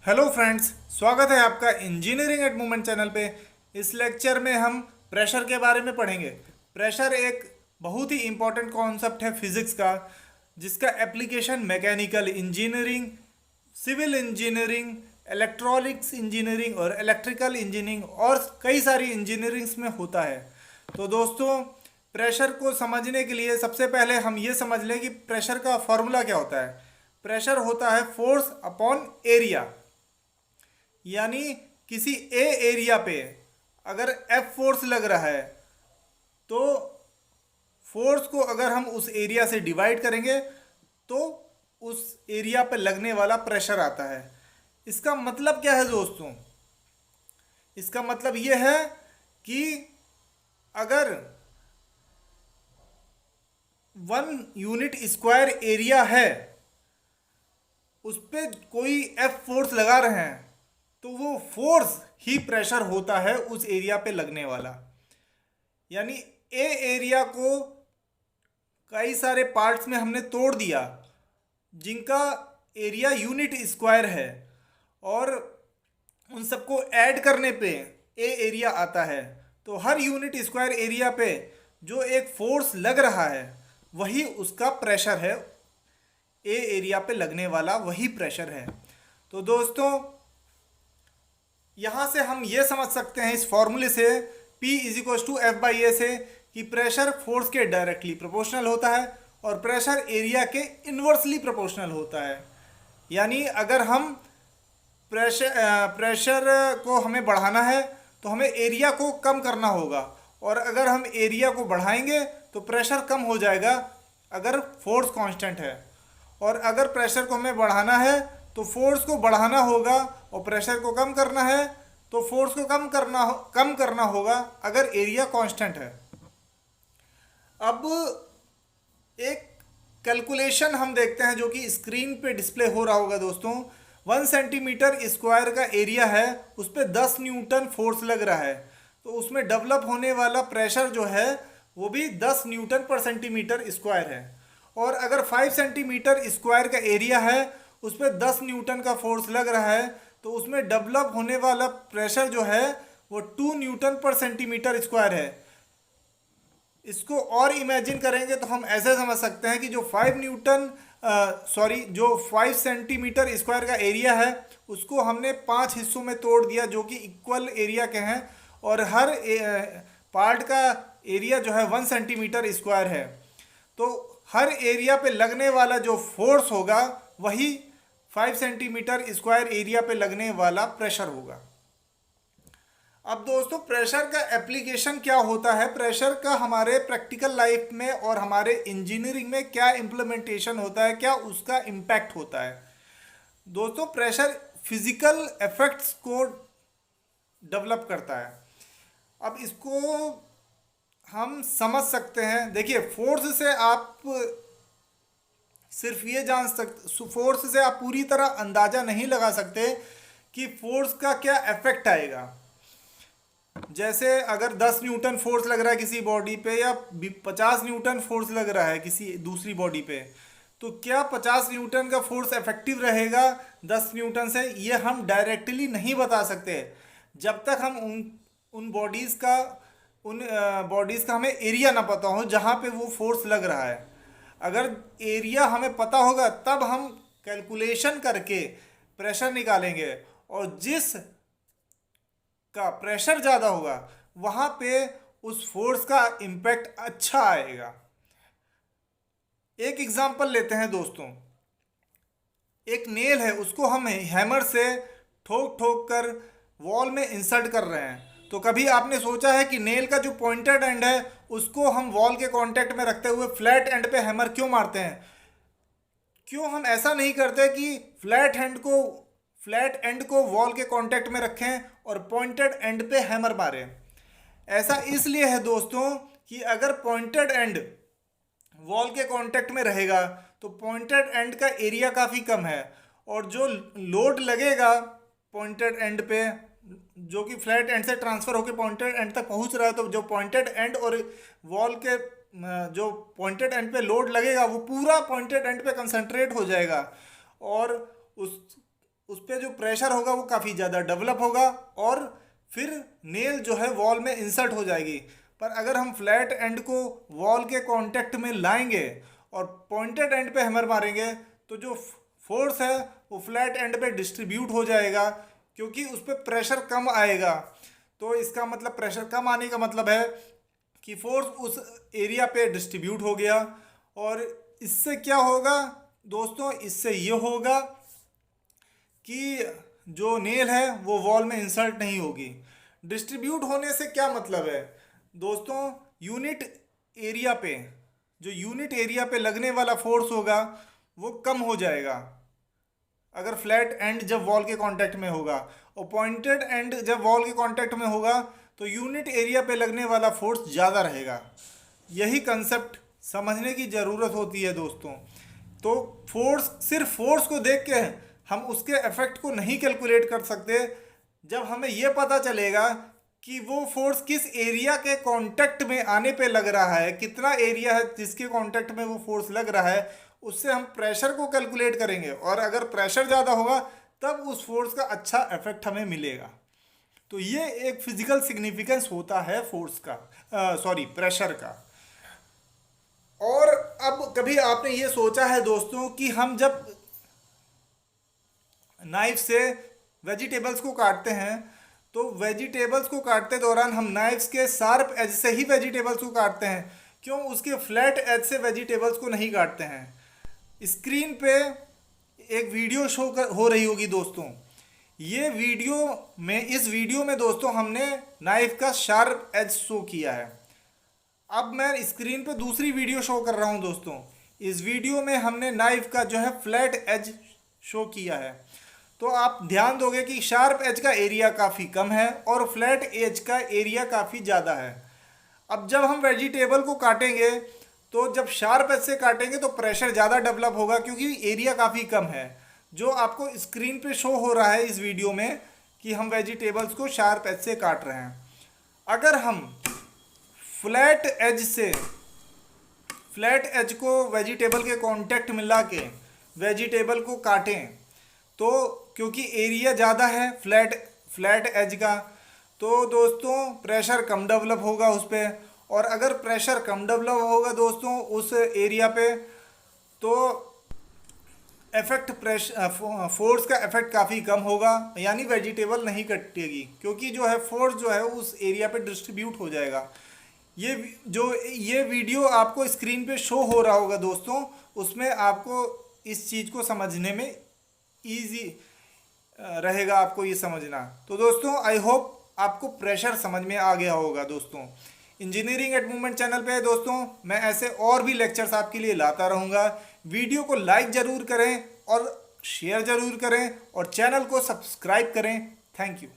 Hello friends, स्वागत है आपका इंजीनियरिंग एट मोमेंट चैनल पे। इस लेक्चर में हम प्रेशर के बारे में पढ़ेंगे। प्रेशर एक बहुत ही इम्पोर्टेंट कॉन्सेप्ट है फिजिक्स का, जिसका application mechanical engineering, civil engineering, electronics engineering और इलेक्ट्रिकल इंजीनियरिंग और कई सारी इंजीनियरिंग्स में होता है। तो दोस्तों, प्रेशर को समझने के लिए सबसे पहले हम ये समझ लें कि प्रेशर का फॉर्मूला क्या होता है। प्रेशर होता है फोर्स अपॉन एरिया, यानी किसी ए एरिया पे अगर एफ फोर्स लग रहा है तो फोर्स को अगर हम उस एरिया से डिवाइड करेंगे तो उस एरिया पे लगने वाला प्रेशर आता है। इसका मतलब क्या है दोस्तों? इसका मतलब ये है कि अगर 1 यूनिट स्क्वायर एरिया है, उस पर कोई एफ फोर्स लगा रहे हैं तो वो फोर्स ही प्रेशर होता है उस एरिया पे लगने वाला। यानी ए एरिया को कई सारे पार्ट्स में हमने तोड़ दिया जिनका एरिया यूनिट स्क्वायर है, और उन सबको ऐड करने पे ए एरिया आता है। तो हर यूनिट स्क्वायर एरिया पे जो एक फोर्स लग रहा है वही उसका प्रेशर है, ए एरिया पे लगने वाला वही प्रेशर है। तो दोस्तों, यहाँ से हम ये समझ सकते हैं इस फॉर्मूले से P is equal to F by A से कि प्रेशर फोर्स के डायरेक्टली प्रोपोर्शनल होता है और प्रेशर एरिया के इन्वर्सली प्रोपोर्शनल होता है। यानी अगर हम प्रेशर को हमें बढ़ाना है तो हमें एरिया को कम करना होगा, और अगर हम एरिया को बढ़ाएंगे तो प्रेशर कम हो जाएगा अगर फोर्स कांस्टेंट है। और अगर प्रेशर को हमें बढ़ाना है तो फोर्स को बढ़ाना होगा, और प्रेशर को कम करना है तो फोर्स को कम करना होगा अगर एरिया कांस्टेंट है। अब एक कैलकुलेशन हम देखते हैं जो कि स्क्रीन पे डिस्प्ले हो रहा होगा दोस्तों। 1 सेंटीमीटर स्क्वायर का एरिया है, उस पर 10 न्यूटन फोर्स लग रहा है, तो उसमें डेवलप होने वाला प्रेशर जो है वो भी 10 न्यूटन पर सेंटीमीटर स्क्वायर है। और अगर 5 सेंटीमीटर स्क्वायर का एरिया है, उस पर 10 न्यूटन का फोर्स लग रहा है, तो उसमें डेवलप होने वाला प्रेशर जो है वो 2 न्यूटन पर सेंटीमीटर स्क्वायर है। इसको और इमेजिन करेंगे तो हम ऐसे समझ सकते हैं कि जो 5 सेंटीमीटर स्क्वायर का एरिया है उसको हमने 5 हिस्सों में तोड़ दिया जो कि इक्वल एरिया के हैं, और हर पार्ट का एरिया जो है 1 सेंटीमीटर स्क्वायर है। तो हर एरिया पे लगने वाला जो फोर्स होगा वही 5 सेंटीमीटर स्क्वायर एरिया पे लगने वाला प्रेशर होगा। अब दोस्तों, प्रेशर का एप्लीकेशन क्या होता है, प्रेशर का हमारे प्रैक्टिकल लाइफ में और हमारे इंजीनियरिंग में क्या इम्प्लीमेंटेशन होता है, क्या उसका इम्पैक्ट होता है। दोस्तों, प्रेशर फिजिकल इफेक्ट्स को डेवलप करता है। अब इसको हम समझ सकते हैं। देखिए, फोर्स से आप सिर्फ ये जान सकते, फोर्स से आप पूरी तरह अंदाजा नहीं लगा सकते कि फोर्स का क्या इफेक्ट आएगा। जैसे अगर 10 न्यूटन फोर्स लग रहा है किसी बॉडी पे या 50 न्यूटन फोर्स लग रहा है किसी दूसरी बॉडी पे, तो क्या 50 न्यूटन का फोर्स इफेक्टिव रहेगा 10 न्यूटन से, ये हम डायरेक्टली नहीं बता सकते जब तक हम उन बॉडीज़ का हमें एरिया ना पता हो जहाँ पे वो फोर्स लग रहा है। अगर एरिया हमें पता होगा तब हम कैलकुलेशन करके प्रेशर निकालेंगे, और जिस का प्रेशर ज़्यादा होगा वहाँ पे उस फोर्स का इम्पैक्ट अच्छा आएगा। एक एग्जांपल लेते हैं दोस्तों। एक नेल है, उसको हम हैमर से ठोक ठोक कर वॉल में इंसर्ट कर रहे हैं। तो कभी आपने सोचा है कि नेल का जो पॉइंटेड एंड है उसको हम वॉल के कांटेक्ट में रखते हुए फ्लैट एंड पे हैमर क्यों मारते हैं? क्यों हम ऐसा नहीं करते कि फ्लैट एंड को वॉल के कांटेक्ट में रखें और पॉइंटेड एंड पे हैमर मारें? ऐसा इसलिए है दोस्तों कि अगर पॉइंटेड एंड वॉल के कांटेक्ट में रहेगा तो पॉइंटेड एंड का एरिया काफ़ी कम है, और जो लोड लगेगा पॉइंटेड एंड पे, जो कि फ्लैट एंड से ट्रांसफ़र होकर पॉइंटेड एंड तक पहुंच रहा है, तो जो पॉइंटेड एंड और वॉल के जो पॉइंटेड एंड पे लोड लगेगा वो पूरा पॉइंटेड एंड पे कंसंट्रेट हो जाएगा, और उस पर जो प्रेशर होगा वो काफ़ी ज़्यादा डेवलप होगा और फिर नेल जो है वॉल में इंसर्ट हो जाएगी। पर अगर हम फ्लैट एंड को वॉल के कांटेक्ट में लाएंगे और पॉइंटेड एंड पे हैमर मारेंगे तो जो फोर्स है वो फ्लैट एंड पे डिस्ट्रीब्यूट हो जाएगा, क्योंकि उस पर प्रेशर कम आएगा। तो इसका मतलब प्रेशर कम आने का मतलब है कि फोर्स उस एरिया पे डिस्ट्रीब्यूट हो गया। और इससे क्या होगा दोस्तों, इससे ये होगा कि जो नेल है वो वॉल में इंसर्ट नहीं होगी। डिस्ट्रीब्यूट होने से क्या मतलब है दोस्तों, यूनिट एरिया पे लगने वाला फोर्स होगा वो कम हो जाएगा अगर फ्लैट एंड जब वॉल के कांटेक्ट में होगा, और पॉइंटेड एंड जब वॉल के कांटेक्ट में होगा तो यूनिट एरिया पे लगने वाला फोर्स ज़्यादा रहेगा। यही कंसेप्ट समझने की ज़रूरत होती है दोस्तों। तो सिर्फ फोर्स को देख के हम उसके इफेक्ट को नहीं कैलकुलेट कर सकते। जब हमें यह पता चलेगा कि वो फोर्स किस एरिया के कांटेक्ट में आने पे लग रहा है, कितना एरिया है जिसके कांटेक्ट में वो फोर्स लग रहा है, उससे हम प्रेशर को कैलकुलेट करेंगे। और अगर प्रेशर ज़्यादा होगा तब उस फोर्स का अच्छा इफेक्ट हमें मिलेगा। तो ये एक फिजिकल सिग्निफिकेंस होता है प्रेशर का। और अब कभी आपने ये सोचा है दोस्तों कि हम जब नाइफ से वेजिटेबल्स को काटते हैं तो वेजिटेबल्स को काटते दौरान हम नाइफ्स के शार्प एज से ही वेजिटेबल्स को काटते हैं, क्यों उसके फ्लैट एज से वेजिटेबल्स को नहीं काटते हैं। स्क्रीन पे एक वीडियो शो हो रही होगी दोस्तों। इस वीडियो में दोस्तों हमने नाइफ का शार्प एज शो किया है। अब मैं स्क्रीन पे दूसरी वीडियो शो कर रहा हूं दोस्तों। इस वीडियो में हमने नाइफ का जो है फ्लैट एज शो किया है। तो आप ध्यान दोगे कि शार्प एज का एरिया काफ़ी कम है और फ्लैट एज का एरिया काफ़ी ज़्यादा है। अब जब हम वेजिटेबल को काटेंगे तो जब शार्प एज से काटेंगे तो प्रेशर ज़्यादा डेवलप होगा, क्योंकि एरिया काफ़ी कम है। जो आपको स्क्रीन पे शो हो रहा है इस वीडियो में कि हम वेजिटेबल्स को शार्प एज से काट रहे हैं। अगर हम फ्लैट एज को वेजिटेबल के कांटेक्ट में ला के वेजिटेबल को काटें तो क्योंकि एरिया ज़्यादा है फ्लैट एज का, तो दोस्तों प्रेशर कम डेवलप होगा उस पर। और अगर प्रेशर कम डेवलप होगा दोस्तों उस एरिया पे तो फोर्स का इफेक्ट काफ़ी कम होगा, यानी वेजिटेबल नहीं कटेगी, क्योंकि जो है फोर्स जो है उस एरिया पे डिस्ट्रीब्यूट हो जाएगा। ये वीडियो आपको स्क्रीन पे शो हो रहा होगा दोस्तों, उसमें आपको इस चीज़ को समझने में ईजी रहेगा आपको ये समझना। तो दोस्तों आई होप आपको प्रेशर समझ में आ गया होगा दोस्तों। इंजीनियरिंग एट मूवमेंट चैनल पे दोस्तों मैं ऐसे और भी लेक्चर्स आपके लिए लाता रहूँगा। वीडियो को लाइक ज़रूर करें और शेयर ज़रूर करें और चैनल को सब्सक्राइब करें। Thank you.